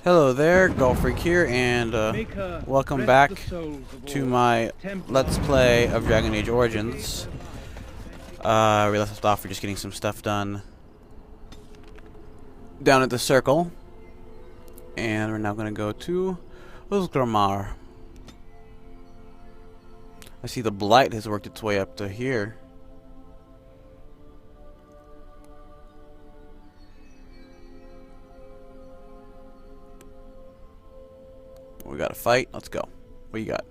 Hello there, Golf Freak here, and welcome back to my Let's Play of Dragon Age Origins. We left off for just getting some stuff done down at the circle, and we're now going to go to Oghren. I see the blight has worked its way up to here. We got a fight. Let's go. What you got?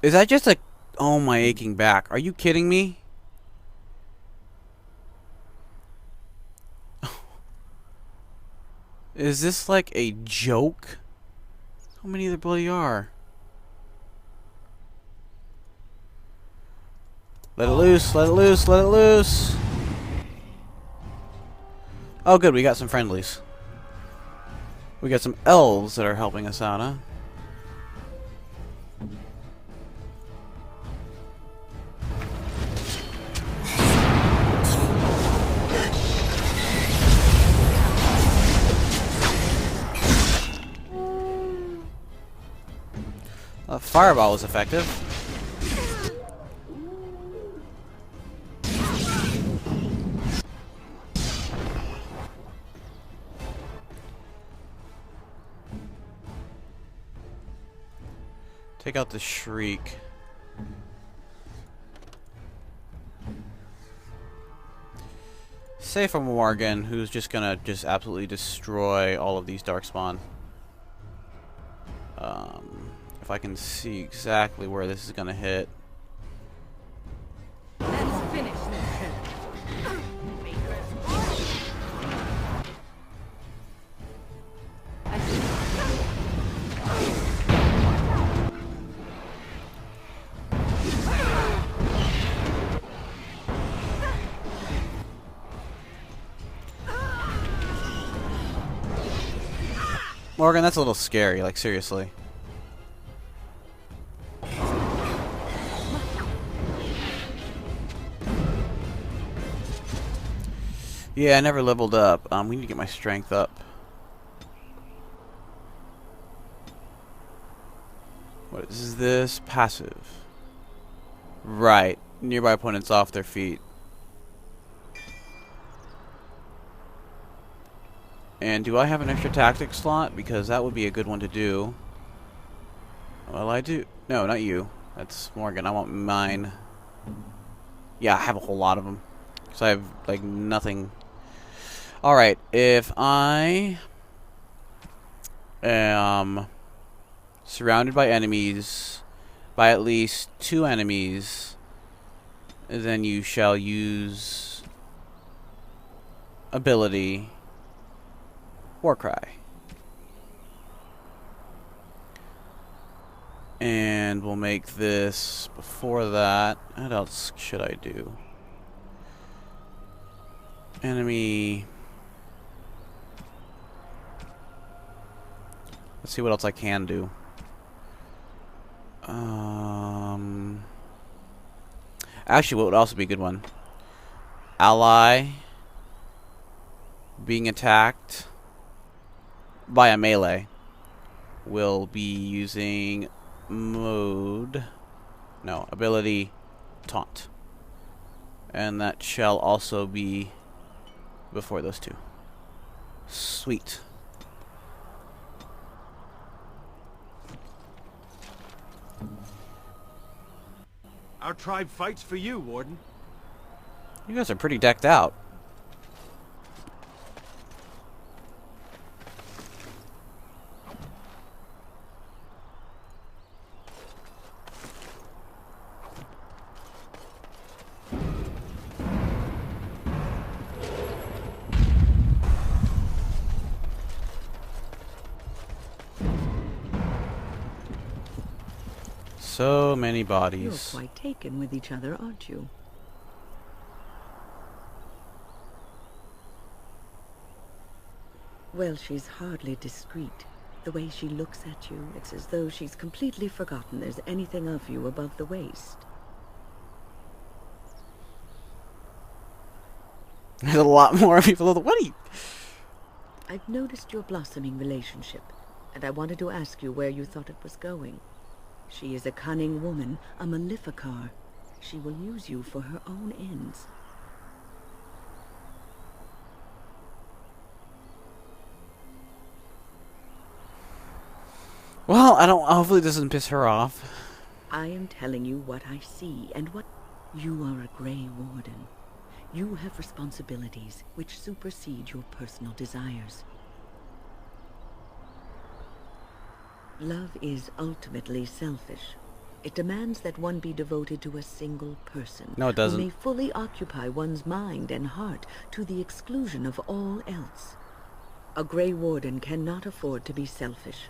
Is that just a... Oh, my aching back. Are you kidding me? Is this like a joke? How many there bloody are? Let it loose, let it loose, let it loose. Oh good, we got some friendlies. We got some elves that are helping us out, huh? Fireball was effective. Take out the shriek. Save from Oghren, who's just gonna absolutely destroy all of these darkspawn. If I can see exactly where this is gonna hit. Let's finish this. Oghren, that's a little scary, like seriously. Yeah, I never leveled up. We need to get my strength up. What is this? Passive. Right. Nearby opponents off their feet. And do I have an extra tactic slot? Because that would be a good one to do. Well, I do. No, not you. That's Oghren. I want mine. Yeah, I have a whole lot of them. Because I have, like, nothing. Alright, if I am surrounded by enemies, by at least 2 enemies, then you shall use ability Warcry. And we'll make this before that. What else should I do? Enemy. Let's see what else I can do. Actually, what would also be a good one? Ally being attacked by a melee will be using ability taunt. And that shall also be before those 2. Sweet. Our tribe fights for you, Warden. You guys are pretty decked out. So many bodies. You're quite taken with each other, aren't you? Well, she's hardly discreet. The way she looks at you, it's as though she's completely forgotten there's anything of you above the waist. There's a lot more people. What are you? I've noticed your blossoming relationship, and I wanted to ask you where you thought it was going. She is a cunning woman, a maleficar. She will use you for her own ends. Well, I don't. Hopefully, this doesn't piss her off. I am telling you what I see, and what... You are a Grey Warden. You have responsibilities which supersede your personal desires. Love is ultimately selfish. It demands that one be devoted to a single person. No, it doesn't. Who may fully occupy one's mind and heart to the exclusion of all else. A Grey Warden cannot afford to be selfish.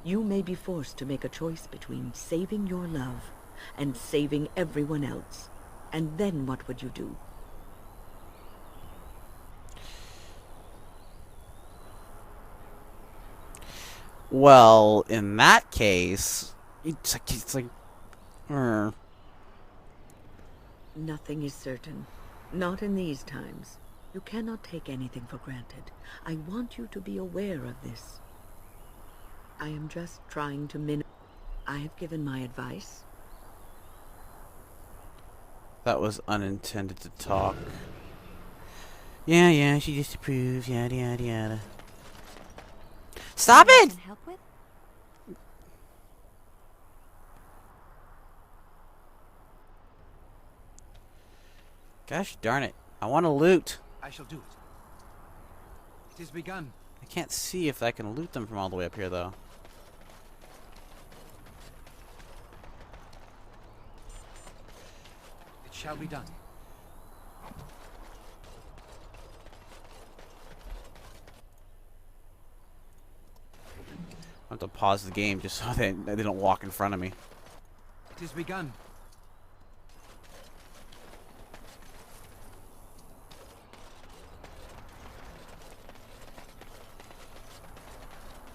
You may be forced to make a choice between saving your love and saving everyone else. And then what would you do? Well, in that case, it's like, Nothing is certain. Not in these times. You cannot take anything for granted. I want you to be aware of this. I am just trying to I have given my advice. That was unintended to talk. Yeah, she disapproves, yada yada yada. Stop it! Help with? Gosh darn it. I want to loot. I shall do it. It is begun. I can't see if I can loot them from all the way up here, though. It shall be done. I have to pause the game just so they don't walk in front of me. It is begun.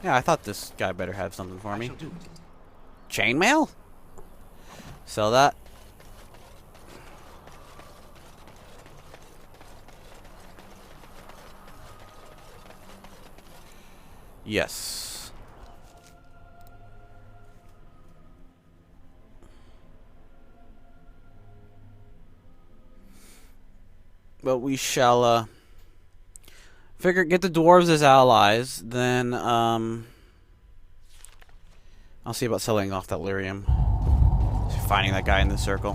Yeah, I thought this guy better have something for I me. shall do it. Chainmail? Sell that. Yes. But we shall, get the dwarves as allies, then, I'll see about selling off that lyrium. Finding that guy in the circle.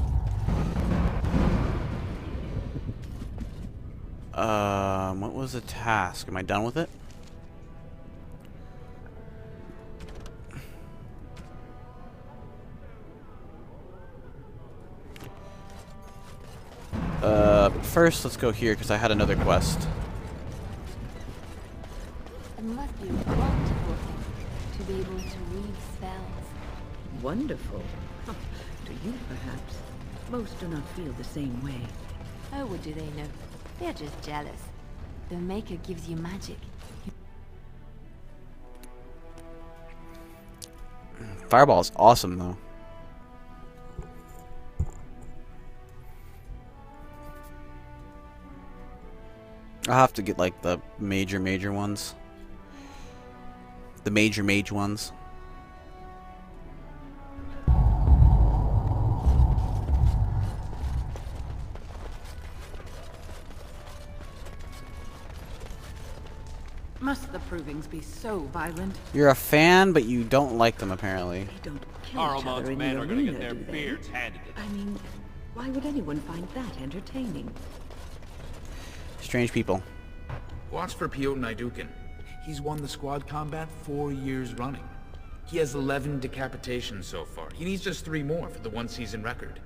What was the task? Am I done with it? But first, let's go here, because I had another quest. It must be wonderful to be able to read spells. Wonderful. To you, perhaps. Most do not feel the same way. Oh, what do they know? They're just jealous. The Maker gives you magic. Fireball is awesome, though. I'll have to get, like, the major ones. The major mage ones. Must the provings be so violent? You're a fan, but you don't like them, apparently. They don't kill each other in the arena, do they? handed to them. I mean, why would anyone find that entertaining? Strange people. Watch for Piotr Naidukin. He's won the squad combat 4 years running. He has 11 decapitations so far. He needs just 3 more for the one-season record.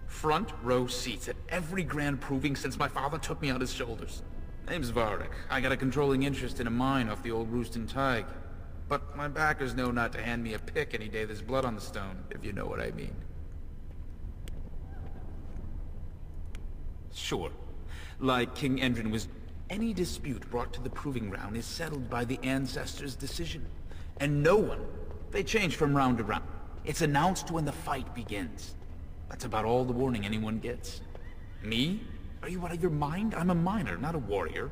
Front row seats at every grand proving since my father took me on his shoulders. Name's Varric. I got a controlling interest in a mine off the old Roostin Tig. But my backers know not to hand me a pick any day there's blood on the stone, if you know what I mean. Sure. Like King Oghren was... Any dispute brought to the proving ground is settled by the ancestors' decision. And no one, they change from round to round. It's announced when the fight begins. That's about all the warning anyone gets. Me? Are you out of your mind? I'm a miner, not a warrior.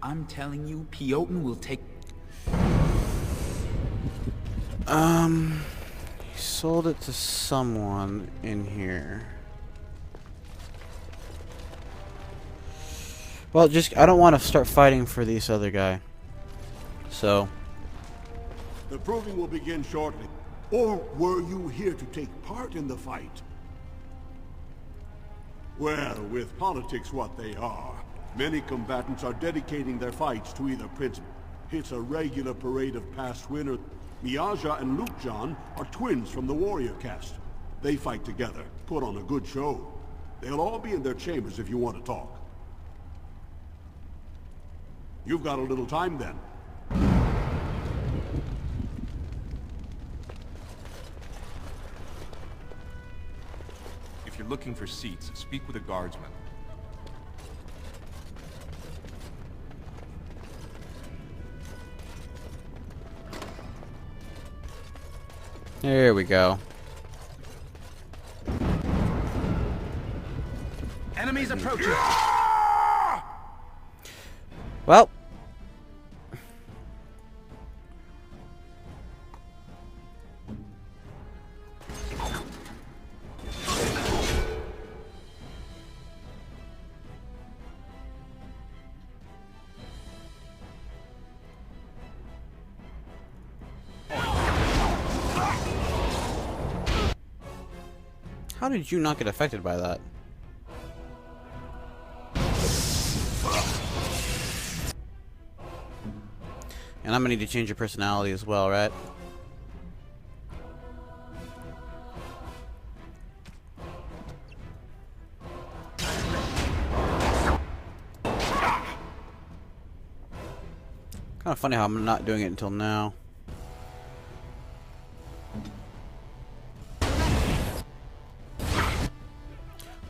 I'm telling you, Piotin will take... He sold it to someone in here. Well, I don't want to start fighting for this other guy. So. The proving will begin shortly. Or were you here to take part in the fight? Well, with politics what they are, many combatants are dedicating their fights to either prince. It's a regular parade of past winners. Miaja and Lukejan are twins from the warrior caste. They fight together, put on a good show. They'll all be in their chambers if you want to talk. You've got a little time then. If you're looking for seats, speak with a guardsman. There we go. Enemies approaching! Well. How did you not get affected by that? And I'm gonna need to change your personality as well, right? Kind of funny how I'm not doing it until now.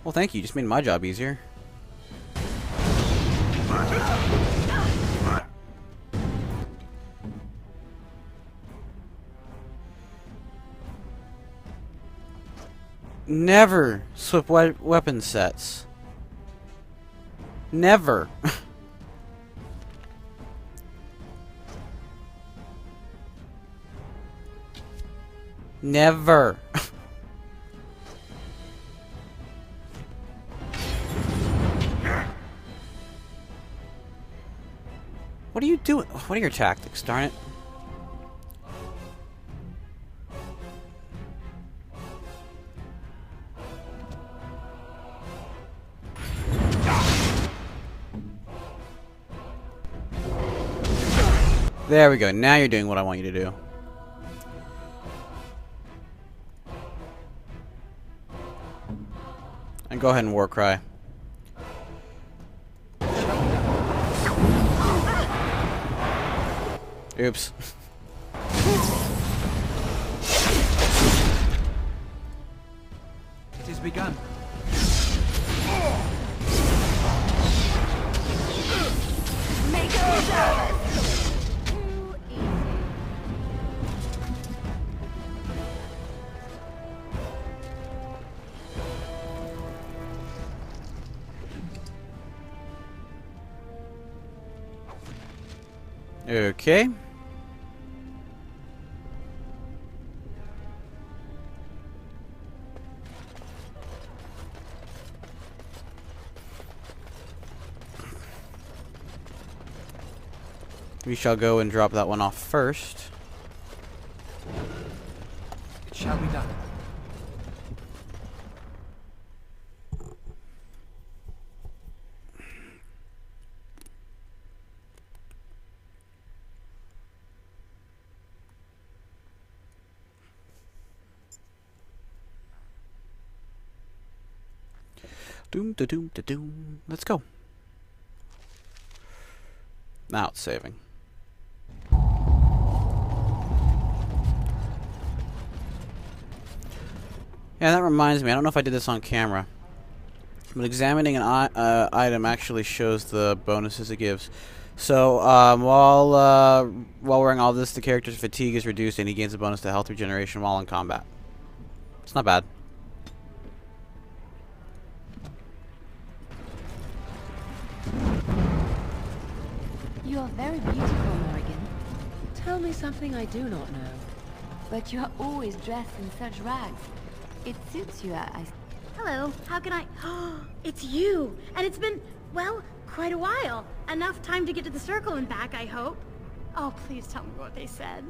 Well, thank you. You just made my job easier. Never swap weapon sets. Never. Never. What are you doing? What are your tactics, darn it? There we go. Now you're doing what I want you to do. And go ahead and war cry. Oops. It has begun. Make it jealous! Too easy. Okay. We shall go and drop that one off first. It shall be done. Doom da doom da doom. Let's go. Now it's saving. Yeah, that reminds me. I don't know if I did this on camera. But examining an item actually shows the bonuses it gives. So while wearing all this, the character's fatigue is reduced and he gains a bonus to health regeneration while in combat. It's not bad. You're very beautiful, Morgan. Tell me something I do not know. But you're always dressed in such rags. It suits you, I... Hello, how can I... It's you! And it's been, well, quite a while. Enough time to get to the circle and back, I hope. Oh, please tell me what they said.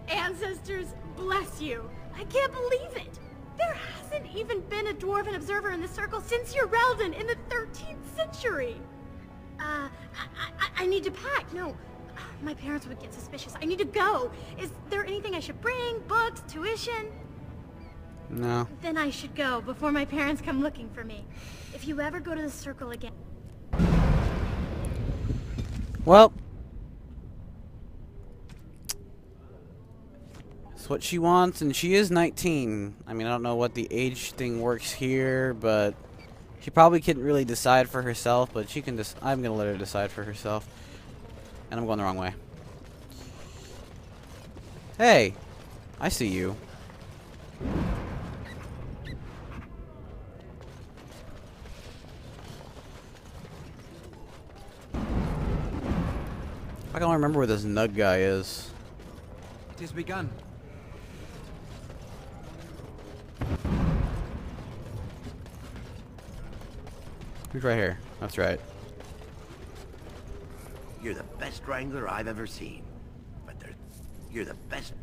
Ancestors, bless you! I can't believe it! There hasn't even been a dwarven observer in the circle since Urelden in the 13th century! I need to pack. No, my parents would get suspicious. I need to go. Is there anything I should bring? Books? Tuition? No. Then I should go before my parents come looking for me. If you ever go to the circle again... Well. That's what she wants, and she is 19. I mean, I don't know what the age thing works here, but... She probably couldn't really decide for herself, but she can I'm gonna let her decide for herself. And I'm going the wrong way. Hey! I see you. I don't remember where this nug guy is. It has begun. He's right here. That's right. You're the best wrangler I've ever seen. But you're the best.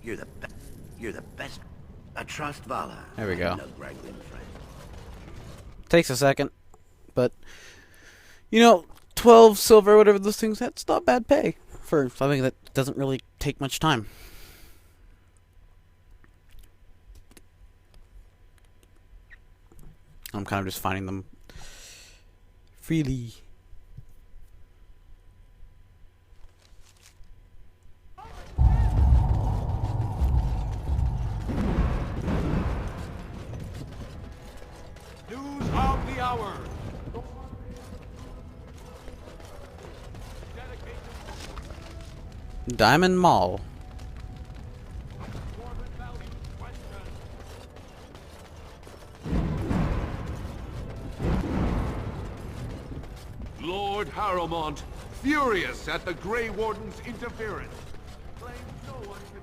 You're the best. You're the best. I trust Vala. There we go. No wrangling friend. Takes a second, but you know, 12 silver, whatever those things. That's not bad pay for something that doesn't really take much time. I'm kind of just finding them freely. News of the hour. Diamond Mall. Lord Harrowmont, furious at the Grey Warden's interference, claims no one can...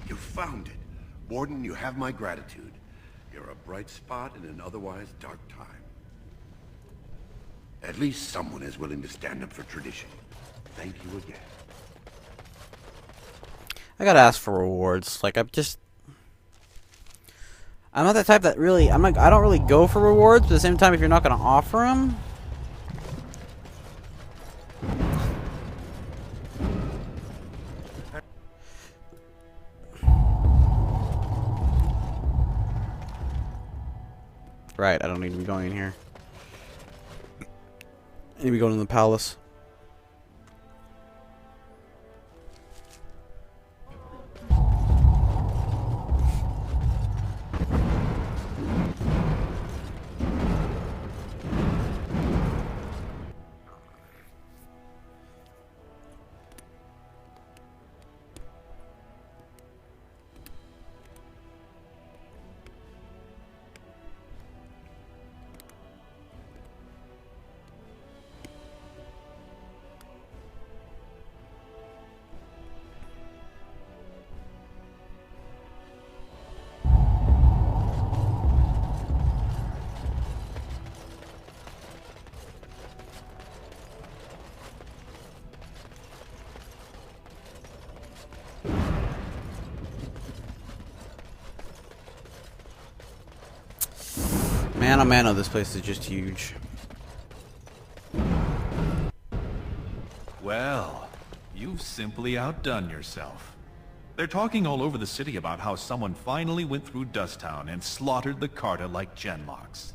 You found it. Warden, you have my gratitude. You're a bright spot in an otherwise dark time. At least someone is willing to stand up for tradition. Thank you again. I gotta ask for rewards. Like, I'm not that type that really... I don't really go for rewards, but at the same time, if you're not gonna offer them... Right, I don't need to be going in here. I need to be going to the palace. Man, oh man, oh, this place is just huge. Well, You've simply outdone yourself. They're talking all over the city about how someone finally went through Dusttown and slaughtered the Carta like Genlocks.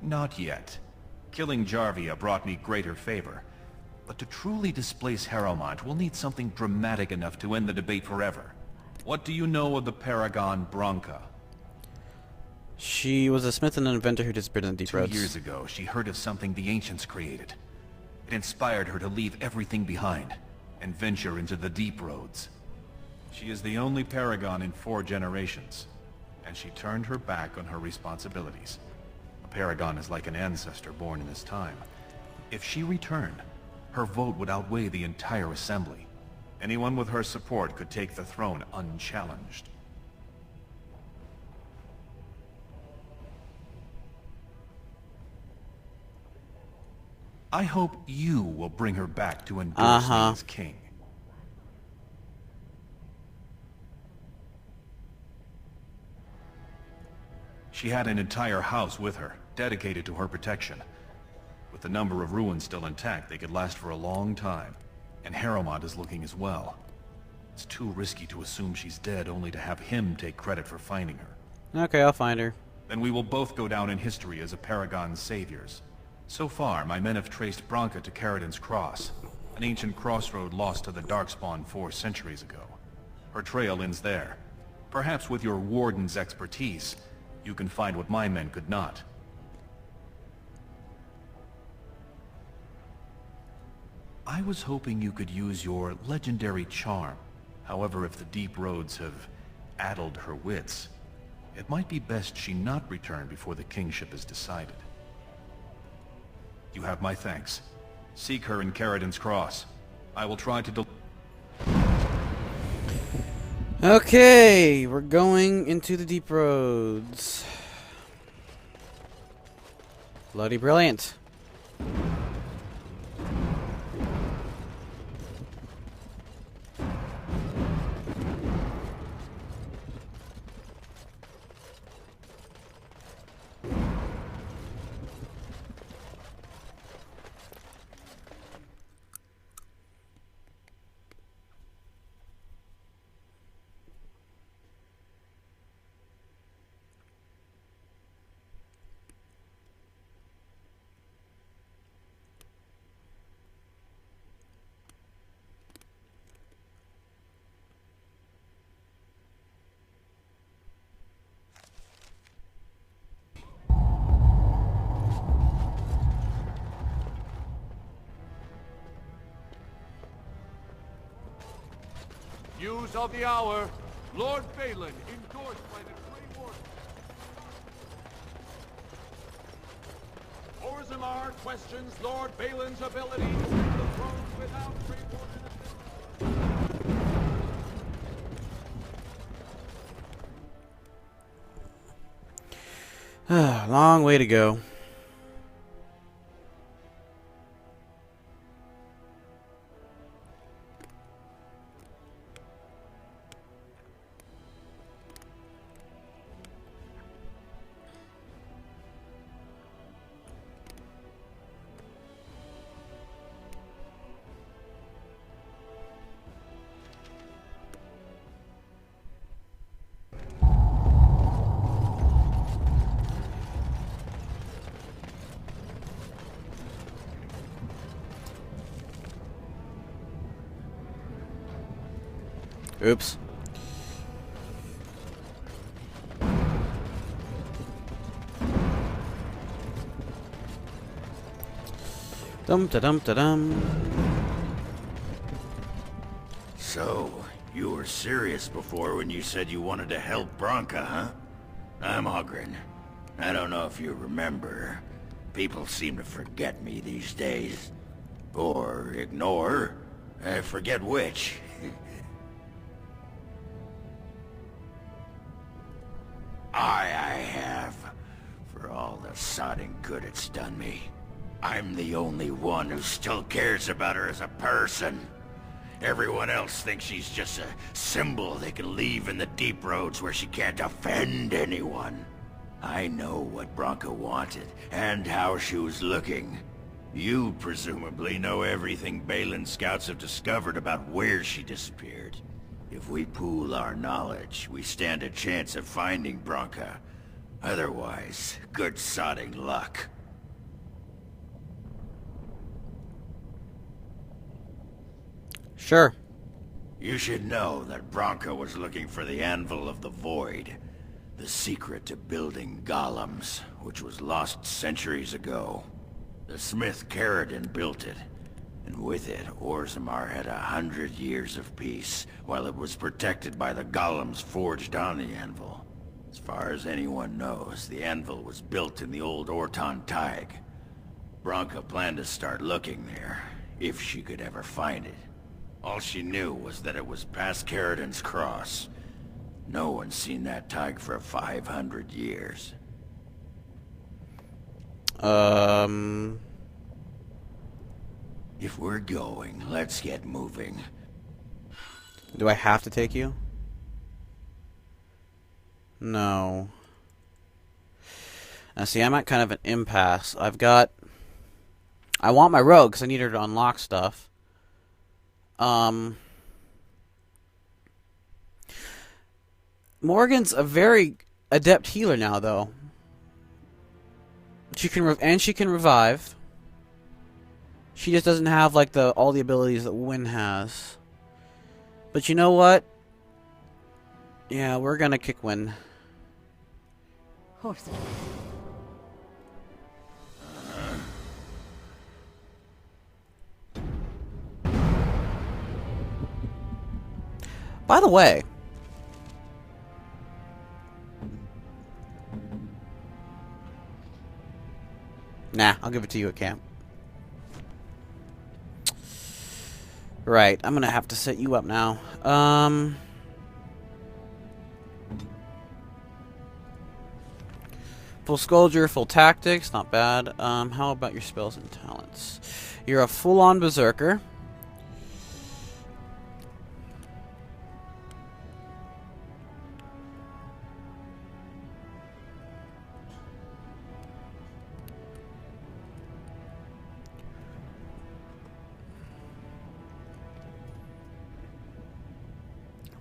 Not yet. Killing Jarvia brought me greater favor. But to truly displace Harrowmont, we'll need something dramatic enough to end the debate forever. What do you know of the Paragon Branca? She was a smith and an inventor who disappeared in the deep roads. 2 years ago, she heard of something the Ancients created. It inspired her to leave everything behind and venture into the deep roads. She is the only Paragon in 4 generations, and she turned her back on her responsibilities. A Paragon is like an ancestor born in this time. If she returned, her vote would outweigh the entire assembly. Anyone with her support could take the throne unchallenged. I hope you will bring her back to endorse me as king. She had an entire house with her, dedicated to her protection. With the number of ruins still intact, they could last for a long time. And Harrowmont is looking as well. It's too risky to assume she's dead, only to have him take credit for finding her. Okay, I'll find her. Then we will both go down in history as a Paragon's saviors. So far, my men have traced Branca to Caridin's Cross, an ancient crossroad lost to the Darkspawn 4 centuries ago. Her trail ends there. Perhaps with your Warden's expertise, you can find what my men could not. I was hoping you could use your legendary charm. However, if the deep roads have addled her wits, it might be best she not return before the kingship is decided. You have my thanks. Seek her in Caridin's Cross. I will try to Okay, we're going into the deep roads. Bloody brilliant. News of the hour. Lord Balin endorsed by the Grey Warden. Orzammar questions Lord Balin's ability to take the throne without Grey Warden. Long way to go. Oops. Dum-da-dum-da-dum. So, you were serious before when you said you wanted to help Branca, huh? I'm Oghren. I don't know if you remember. People seem to forget me these days. Or ignore. I forget which. I have. For all the sodding good it's done me. I'm the only one who still cares about her as a person. Everyone else thinks she's just a symbol they can leave in the deep roads where she can't offend anyone. I know what Branka wanted, and how she was looking. You presumably know everything Balin scouts have discovered about where she disappeared. If we pool our knowledge, we stand a chance of finding Branka. Otherwise, good sodding luck. Sure. You should know that Branka was looking for the Anvil of the Void, the secret to building golems, which was lost centuries ago. The smith Caradon built it, and with it, Orzammar had 100 years of peace, while it was protected by the golems forged on the anvil. As far as anyone knows, the anvil was built in the old Orton Tig. Branka planned to start looking there, if she could ever find it. All she knew was that it was past Caradon's cross. No one's seen that Tig for 500 years. If we're going, let's get moving. Do I have to take you? No. Now see, I'm at kind of an impasse. I want my rogue because I need her to unlock stuff. Morgan's a very adept healer now, though. She can revive. She just doesn't have like all the abilities that Wynn has. But you know what? Yeah, we're gonna kick Wynn. Horse. By the way, nah, I'll give it to you at camp. Right, I'm gonna have to set you up now. Full Scourger, full tactics, not bad. How about your spells and talents? You're a full-on berserker.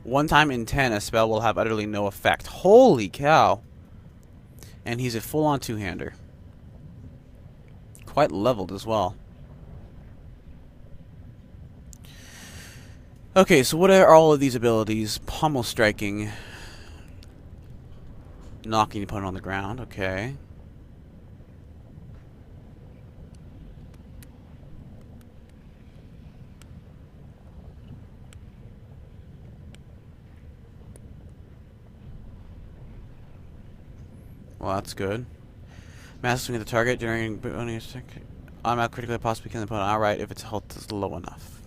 One time in 10, a spell will have utterly no effect. Holy cow! And he's a full-on two-hander. Quite leveled as well. Okay, so what are all of these abilities? Pommel striking. Knocking the opponent on the ground, okay. Well, that's good. Mass swing at the target during bonus attack. Automatic critically possibly killing the opponent. Alright, if its health is low enough.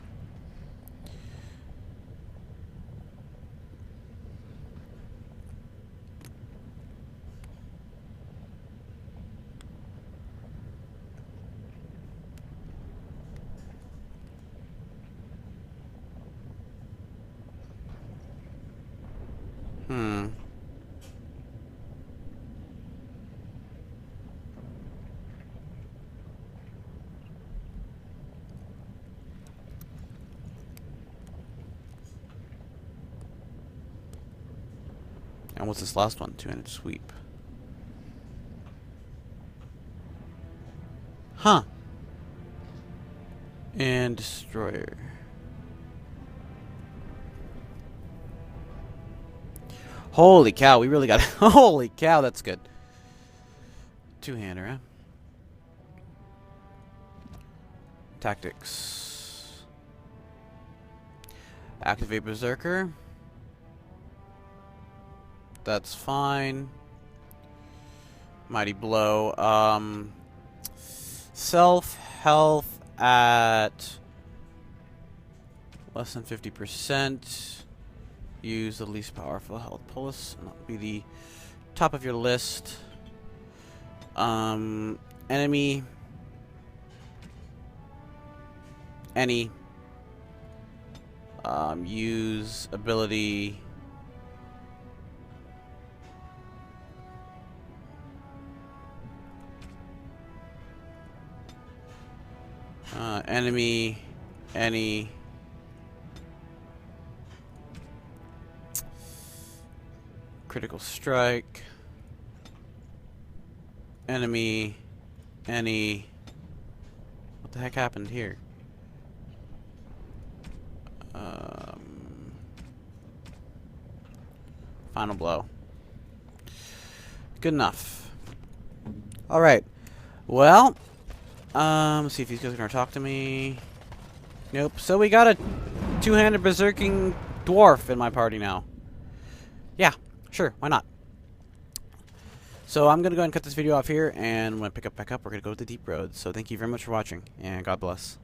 And what's this last one? Two-handed sweep. Huh. And destroyer. Holy cow, we really got it. Holy cow, that's good. Two-hander, huh? Tactics. Activate Berserker. That's fine. Mighty Blow. Self-health at less than 50%. Use the least powerful health pulse. Not be the top of your list. Enemy any. Use ability. Enemy, any. Critical strike. Enemy, any. What the heck happened here? Final blow. Good enough. Alright. Well, let's see if these guys are gonna talk to me. Nope. So we got a two-handed berserking dwarf in my party now. Yeah, sure, why not? So I'm gonna go ahead and cut this video off here, and when I pick up back up, we're gonna go to the deep roads. So thank you very much for watching, and God bless.